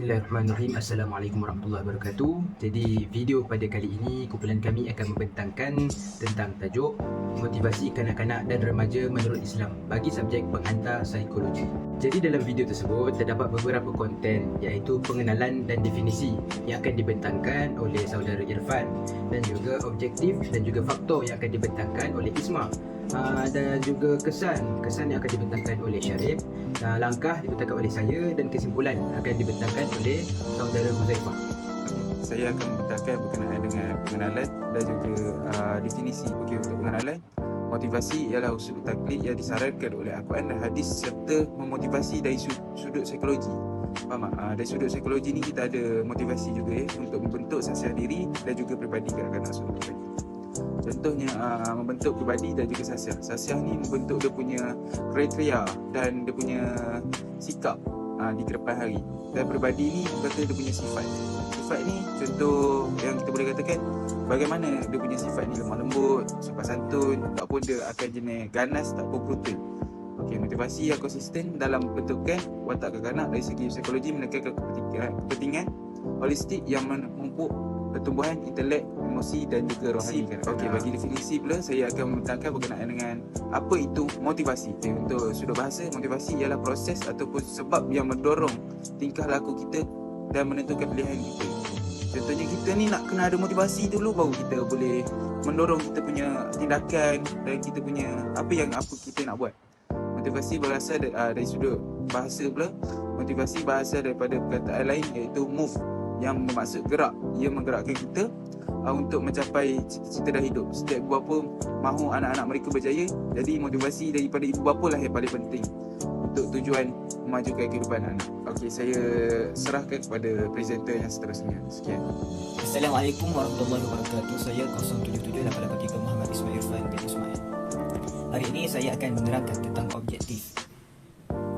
Bismillahirrahmanirrahim. Assalamualaikum warahmatullahi wabarakatuh. Jadi video pada kali ini kumpulan kami akan membentangkan tentang tajuk motivasi kanak-kanak dan remaja menurut Islam bagi subjek penghantar psikologi. Jadi dalam video tersebut terdapat beberapa konten iaitu pengenalan dan definisi yang akan dibentangkan oleh saudara Irfan dan juga objektif dan juga faktor yang akan dibentangkan oleh Isma. Dan juga kesan yang akan dibentangkan oleh Syarif, langkah dibentangkan oleh saya dan kesimpulan akan dibentangkan oleh saudara Huzaifah. Saya akan membentangkan berkenaan dengan pengenalan dan juga definisi. Okey, untuk pengenalan, motivasi ialah usul taklid yang disarankan oleh Al-Quran dan hadis serta memotivasi dari sudut psikologi. Faham tak? Dari sudut psikologi ni kita ada motivasi juga untuk membentuk sasiah diri dan juga peribadi kanak-kanak sudut pribadi. Contohnya membentuk peribadi dan juga sasiah. Sasiah ni membentuk dia punya kriteria dan dia punya sikap di kedepan hari. Dan peribadi ni kata dia punya sifat. Sifat ni contoh yang kita boleh katakan bagaimana dia punya sifat ni, lemah lembut, sopan santun, tak pun dia akan jenis ganas, tak pun brutal. Okey, motivasi yang konsisten dalam membentukkan watak kanak-kanak dari segi psikologi menekankan kepentingan holistik yang menumpuk pertumbuhan intelek, emosi dan juga rohani. Okey, bagi definisi pula saya akan membentangkan berkenaan dengan apa itu motivasi. Untuk sudut bahasa, motivasi ialah proses ataupun sebab yang mendorong tingkah laku kita dan menentukan pilihan kita. Contohnya kita ni nak kena ada motivasi dulu baru kita boleh mendorong kita punya tindakan dan kita punya apa kita nak buat. Motivasi berasal dari sudut bahasa pula. Motivasi berasal daripada perkataan lain iaitu move yang bermaksud gerak. Ia menggerakkan kita untuk mencapai cita-cita dan hidup. Setiap ibu bapa mahu anak-anak mereka berjaya. Jadi motivasi daripada ibu bapa lah yang paling penting untuk tujuan memajukan kehidupan anak. Okey, saya serahkan kepada presenter yang seterusnya. Sekian. Assalamualaikum warahmatullahi wabarakatuh. Saya 07788 Muhammad Ismail Irfan bin Ismail. Hari ini saya akan menerangkan tentang objektif.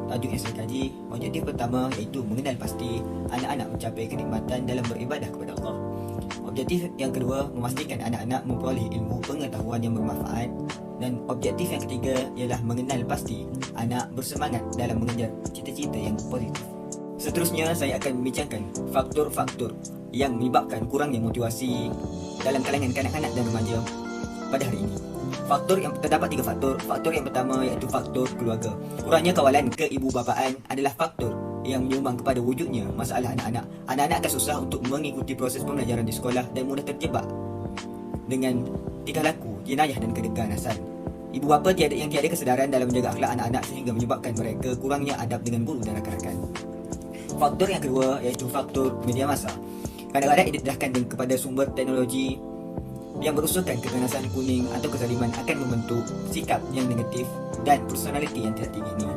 Tajuk yang saya kaji, objektif pertama iaitu mengenal pasti anak-anak mencapai kenikmatan dalam beribadah kepada Allah. Objektif yang kedua, memastikan anak-anak memperoleh ilmu pengetahuan yang bermanfaat. Dan objektif yang ketiga ialah mengenal pasti anak bersemangat dalam mengejar cita-cita yang positif. Seterusnya saya akan membincangkan faktor-faktor yang menyebabkan kurangnya motivasi dalam kalangan kanak-kanak dan remaja pada hari ini. Terdapat 3 faktor. Faktor yang pertama iaitu faktor keluarga. Kurangnya kawalan keibubapaan adalah faktor yang menyumbang kepada wujudnya masalah anak-anak. Anak-anak akan susah untuk mengikuti proses pembelajaran di sekolah dan mudah terjebak dengan tingkah laku, jenayah dan keganasan. Ibu bapa tiada kesedaran dalam menjaga akhlak anak-anak sehingga menyebabkan mereka kurangnya adab dengan guru dan rakan-rakan. Faktor yang kedua iaitu faktor media massa. Kadang-kadang didedahkan kepada sumber teknologi yang berusulkan keganasan kuning atau kezaliman akan membentuk sikap yang negatif dan personaliti yang tidak tinggi ini.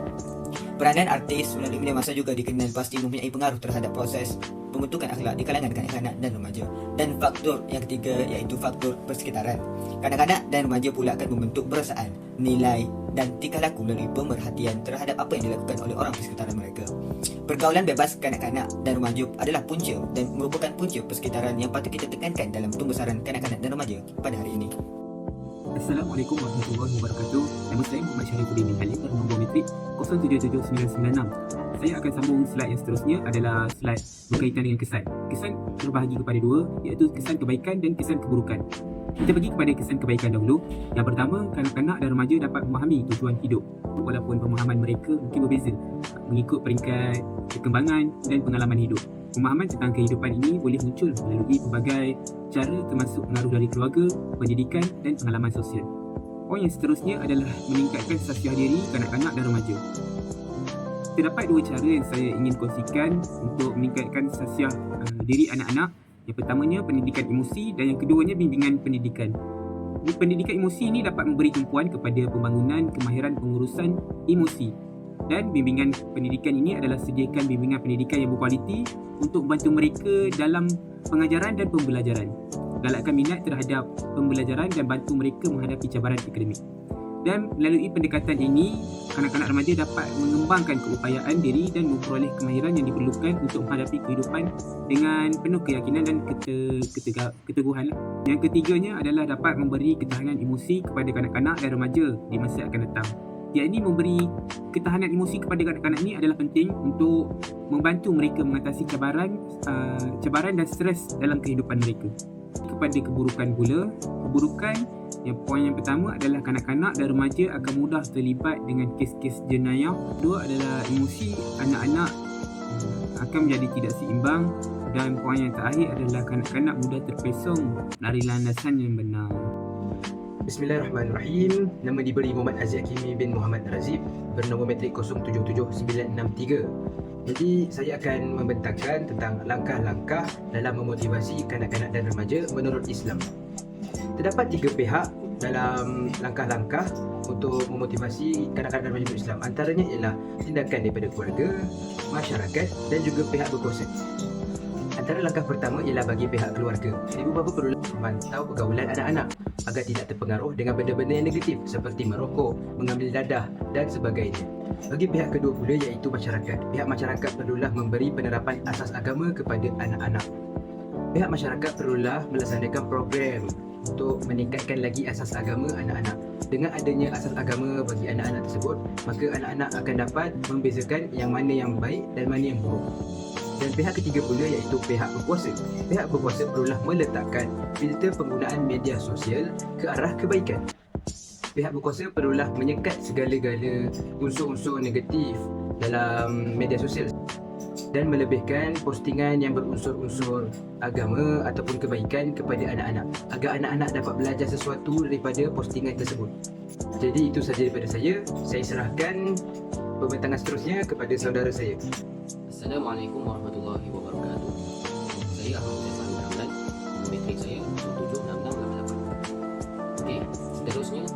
Peranan artis melalui media massa juga dikenal pasti mempunyai pengaruh terhadap proses pembentukan akhlak di kalangan kanak-kanak dan remaja. Dan faktor yang ketiga iaitu faktor persekitaran. Kanak-kanak dan remaja pula akan membentuk perasaan, nilai dan tingkah laku melalui pemerhatian terhadap apa yang dilakukan oleh orang di sekitaran mereka. Pergaulan bebas kanak-kanak dan remaja adalah punca dan merupakan punca persekitaran yang patut kita tekankan dalam pembesaran kanak-kanak dan remaja pada hari ini. Assalamualaikum warahmatullahi wabarakatuh. Nama saya Muhammad Syarifuddin bin Halim dari nombor metrik 077996. Saya akan sambung slide yang seterusnya adalah slide berkaitan dengan kesan. Kesan terbahagi kepada 2 iaitu kesan kebaikan dan kesan keburukan. Kita pergi kepada kesan kebaikan dahulu. Yang pertama, kanak-kanak dan remaja dapat memahami tujuan hidup walaupun pemahaman mereka mungkin berbeza mengikut peringkat perkembangan dan pengalaman hidup. Pemahaman tentang kehidupan ini boleh muncul melalui pelbagai cara termasuk pengaruh dari keluarga, pendidikan dan pengalaman sosial. Poin yang seterusnya adalah meningkatkan sasiah diri kanak-kanak dan remaja. Terdapat 2 cara yang saya ingin kongsikan untuk meningkatkan sasiah diri anak-anak. Yang pertamanya pendidikan emosi dan yang keduanya bimbingan pendidikan. Pendidikan emosi ini dapat memberi tumpuan kepada pembangunan kemahiran pengurusan emosi. Dan bimbingan pendidikan ini adalah sediakan bimbingan pendidikan yang berkualiti untuk membantu mereka dalam pengajaran dan pembelajaran, galakkan minat terhadap pembelajaran dan bantu mereka menghadapi cabaran akademik. Dan melalui pendekatan ini, kanak-kanak remaja dapat mengembangkan keupayaan diri dan memperoleh kemahiran yang diperlukan untuk menghadapi kehidupan dengan penuh keyakinan dan keteguhan. Yang ketiganya adalah dapat memberi ketahanan emosi kepada kanak-kanak dan remaja di masa akan datang. Yakni memberi ketahanan emosi kepada kanak-kanak ini adalah penting untuk membantu mereka mengatasi cabaran dan stres dalam kehidupan mereka. Kepada keburukan pula, poin yang pertama adalah kanak-kanak dan remaja akan mudah terlibat dengan kes-kes jenayah. Kedua adalah emosi anak-anak akan menjadi tidak seimbang, dan poin yang terakhir adalah kanak-kanak mudah terpesong dari landasan yang benar. Bismillahirrahmanirrahim. Nama diberi Muhammad Aziz Hakimi bin Muhammad Razib, bernombor matrik 077963. Jadi saya akan membentangkan tentang langkah-langkah dalam memotivasi kanak-kanak dan remaja menurut Islam. Terdapat 3 pihak dalam langkah-langkah untuk memotivasi kanak-kanak dan remaja menurut Islam. Antaranya ialah tindakan daripada keluarga, masyarakat dan juga pihak berkuasa. Antara langkah pertama ialah bagi pihak keluarga. Ibu bapa perlu memantau pergaulan anak-anak agar tidak terpengaruh dengan benda-benda yang negatif seperti merokok, mengambil dadah dan sebagainya. Bagi pihak kedua pula iaitu masyarakat. Pihak masyarakat perlulah memberi penerapan asas agama kepada anak-anak. Pihak masyarakat perlulah melaksanakan program untuk meningkatkan lagi asas agama anak-anak. Dengan adanya asas agama bagi anak-anak tersebut, maka anak-anak akan dapat membezakan yang mana yang baik dan mana yang buruk. Dan pihak ketiga pula iaitu pihak berkuasa. Pihak berkuasa perlulah meletakkan filter penggunaan media sosial ke arah kebaikan. Pihak berkuasa perlulah menyekat segala-gala unsur-unsur negatif dalam media sosial dan melebihkan postingan yang berunsur-unsur agama ataupun kebaikan kepada anak-anak agar anak-anak dapat belajar sesuatu daripada postingan tersebut. Jadi itu sahaja daripada saya. Saya serahkan pembentangan seterusnya kepada saudara saya. Assalamualaikum warahmatullahi wabarakatuh. Saya Ahmad Zafar Ramlan. Matrik saya 076688. Okey, seterusnya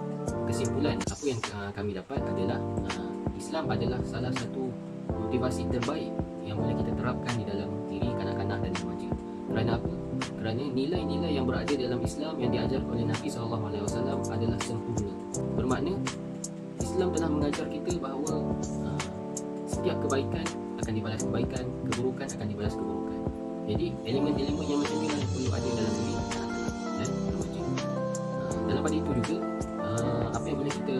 kesimpulan apa yang kami dapat adalah Islam adalah salah satu motivasi terbaik yang boleh kita terapkan di dalam diri kanak-kanak dan remaja. Kerana apa? Kerana nilai-nilai yang berada dalam Islam yang diajarkan oleh Nabi SAW adalah sempurna. Bermakna Islam telah mengajar kita bahawa setiap kebaikan akan dibalas kebaikan, keburukan akan dibalas keburukan. Jadi elemen-elemen yang macam inilah yang perlu ada dalam diri kanak-kanak dan remaja. Dalam pada itu juga apa yang boleh kita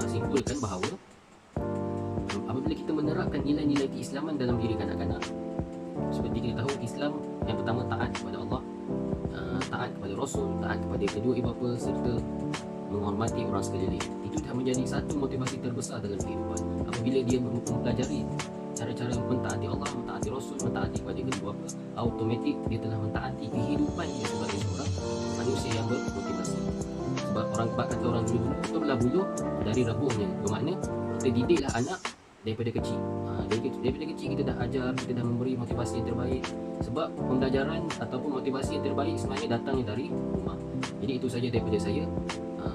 simpulkan bahawa apabila kita menerapkan nilai-nilai keislaman dalam diri kanak-kanak, seperti kita tahu Islam yang pertama taat kepada Allah, taat kepada Rasul, taat kepada kedua ibu bapa serta menghormati orang sekeliling. Itu dah menjadi satu motivasi terbesar dalam kehidupan. Apabila dia mempelajari cara-cara mentaati Allah, mentaati Rasul, mentaati kepada kedua bapa, automatik dia telah mentaati kehidupan dia sebagai seorang manusia yang bermotivasi. Sebab kata orang dulu-dulu itu belah bulu dari rebuhnya. Bermakna kita didiklah anak daripada kecil. Daripada kecil kita dah ajar, kita dah memberi motivasi yang terbaik. Sebab pembelajaran ataupun motivasi yang terbaik sebenarnya datangnya dari rumah. Jadi itu saja daripada saya.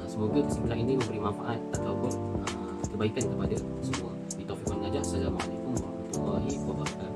Semoga kesimpulan ini memberi manfaat ataupun kebaikan kepada semua. Bitaufiq wal hidayah. Assalamualaikum warahmatullahi wabarakatuh.